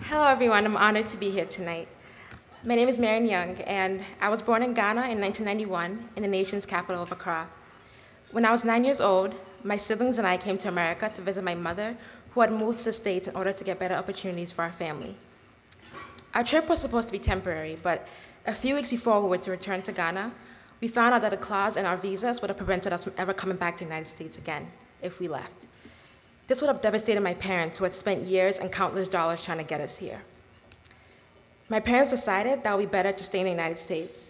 Hello, everyone. I'm honored to be here tonight. My name is Marian Younge, and I was born in Ghana in 1991 in the nation's capital of Accra. When I was 9 years old, my siblings and I came to America to visit my mother, who had moved to the States in order to get better opportunities for our family. Our trip was supposed to be temporary, but a few weeks before we were to return to Ghana, we found out that a clause in our visas would have prevented us from ever coming back to the United States again if we left. This would have devastated my parents, who had spent years and countless dollars trying to get us here. My parents decided that it would be better to stay in the United States.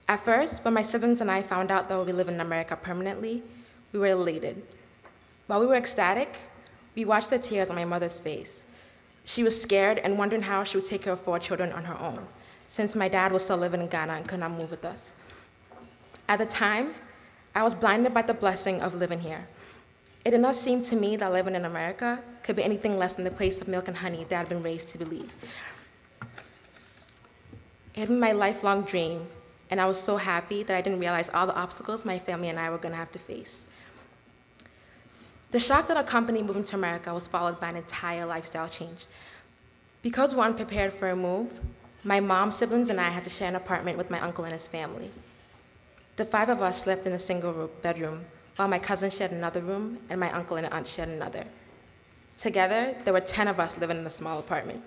At first, when my siblings and I found out that we would be living in America permanently, we were elated. While we were ecstatic, we watched the tears on my mother's face. She was scared and wondering how she would take care of 4 children on her own, since my dad was still living in Ghana and could not move with us. At the time, I was blinded by the blessing of living here. It did not seem to me that living in America could be anything less than the place of milk and honey that I had been raised to believe. It had been my lifelong dream, and I was so happy that I didn't realize all the obstacles my family and I were going to have to face. The shock that accompanied moving to America was followed by an entire lifestyle change. Because we were unprepared for a move, my mom, siblings, and I had to share an apartment with my uncle and his family. The 5 of us slept in a single bedroom, while my cousin shared another room and my uncle and aunt shared another. Together, there were 10 of us living in a small apartment.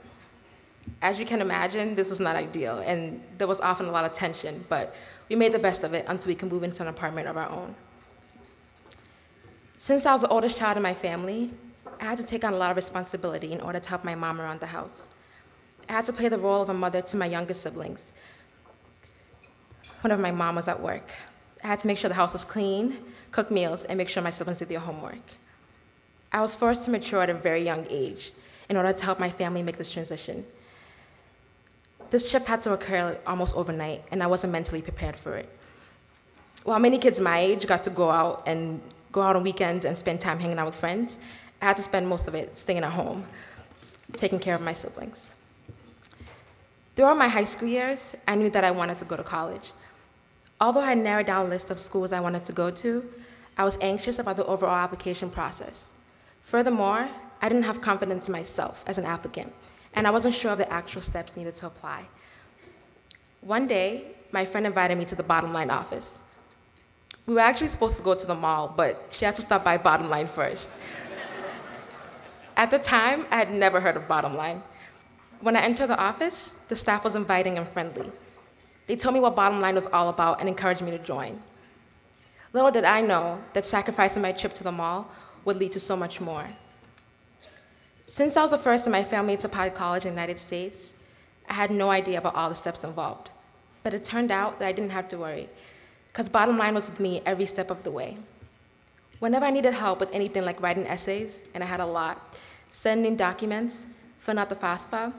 As you can imagine, this was not ideal, and there was often a lot of tension, but we made the best of it until we could move into an apartment of our own. Since I was the oldest child in my family, I had to take on a lot of responsibility in order to help my mom around the house. I had to play the role of a mother to my younger siblings whenever my mom was at work. I had to make sure the house was clean, cook meals, and make sure my siblings did their homework. I was forced to mature at a very young age in order to help my family make this transition. This shift had to occur almost overnight, and I wasn't mentally prepared for it. While many kids my age got to go out on weekends and spend time hanging out with friends, I had to spend most of it staying at home, taking care of my siblings. Throughout my high school years, I knew that I wanted to go to college. Although I had narrowed down a list of schools I wanted to go to, I was anxious about the overall application process. Furthermore, I didn't have confidence in myself as an applicant, and I wasn't sure of the actual steps needed to apply. One day, my friend invited me to the Bottom Line office. We were actually supposed to go to the mall, but she had to stop by Bottom Line first. At the time, I had never heard of Bottom Line. When I entered the office, the staff was inviting and friendly. They told me what Bottom Line was all about and encouraged me to join. Little did I know that sacrificing my trip to the mall would lead to so much more. Since I was the first in my family to apply to college in the United States, I had no idea about all the steps involved. But it turned out that I didn't have to worry, because Bottom Line was with me every step of the way. Whenever I needed help with anything like writing essays, and I had a lot, sending documents, filling out the FAFSA,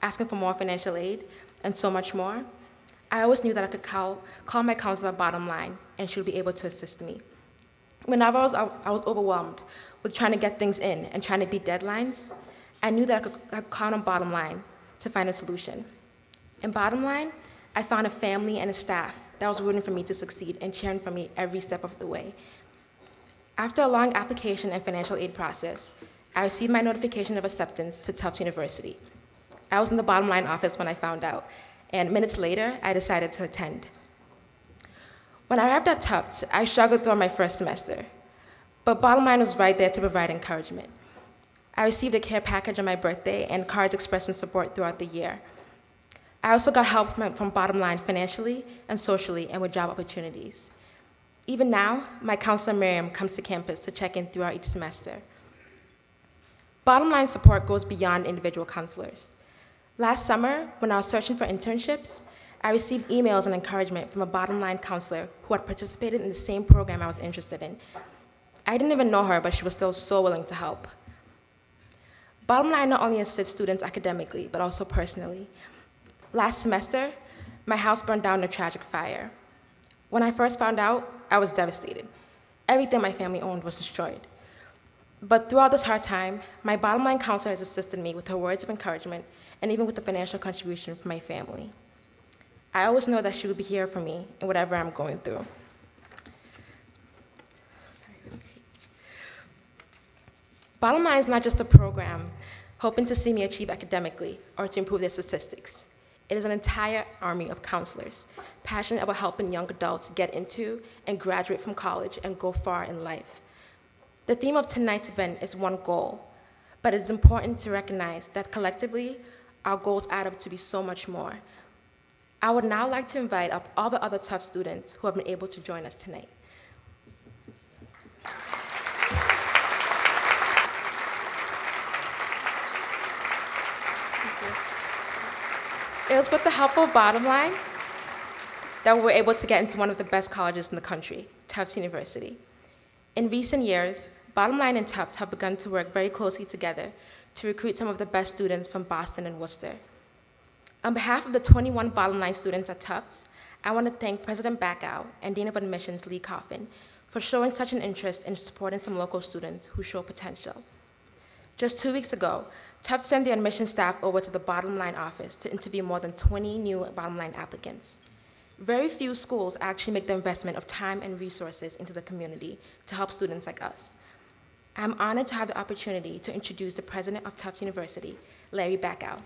asking for more financial aid, and so much more, I always knew that I could call my counselor Bottom Line, and she would be able to assist me. Whenever I was overwhelmed with trying to get things in and trying to beat deadlines, I knew that I could count on Bottom Line to find a solution. In Bottom Line, I found a family and a staff that was rooting for me to succeed and cheering for me every step of the way. After a long application and financial aid process, I received my notification of acceptance to Tufts University. I was in the Bottom Line office when I found out, and minutes later, I decided to attend. When I arrived at Tufts, I struggled through my first semester, but Bottom Line was right there to provide encouragement. I received a care package on my birthday and cards expressing support throughout the year. I also got help from Bottom Line financially and socially and with job opportunities. Even now, my counselor Marian comes to campus to check in throughout each semester. Bottom Line support goes beyond individual counselors. Last summer, when I was searching for internships, I received emails and encouragement from a Bottom Line counselor who had participated in the same program I was interested in. I didn't even know her, but she was still so willing to help. Bottom Line not only assists students academically, but also personally. Last semester, my house burned down in a tragic fire. When I first found out, I was devastated. Everything my family owned was destroyed. But throughout this hard time, my Bottom Line counselor has assisted me with her words of encouragement and even with the financial contribution from my family. I always know that she will be here for me in whatever I'm going through. Bottom Line is not just a program, hoping to see me achieve academically or to improve their statistics. It is an entire army of counselors, passionate about helping young adults get into and graduate from college and go far in life. The theme of tonight's event is one goal, but it is important to recognize that collectively, our goals add up to be so much more. I would now like to invite up all the other Tufts students who have been able to join us tonight. It was with the help of Bottom Line that we were able to get into one of the best colleges in the country, Tufts University. In recent years, Bottom Line and Tufts have begun to work very closely together to recruit some of the best students from Boston and Worcester. On behalf of the 21 Bottom Line students at Tufts, I want to thank President Backow and Dean of Admissions Lee Coffin for showing such an interest in supporting some local students who show potential. Just 2 weeks ago, Tufts sent the admission staff over to the Bottom Line office to interview more than 20 new Bottom Line applicants. Very few schools actually make the investment of time and resources into the community to help students like us. I'm honored to have the opportunity to introduce the president of Tufts University, Larry Backow.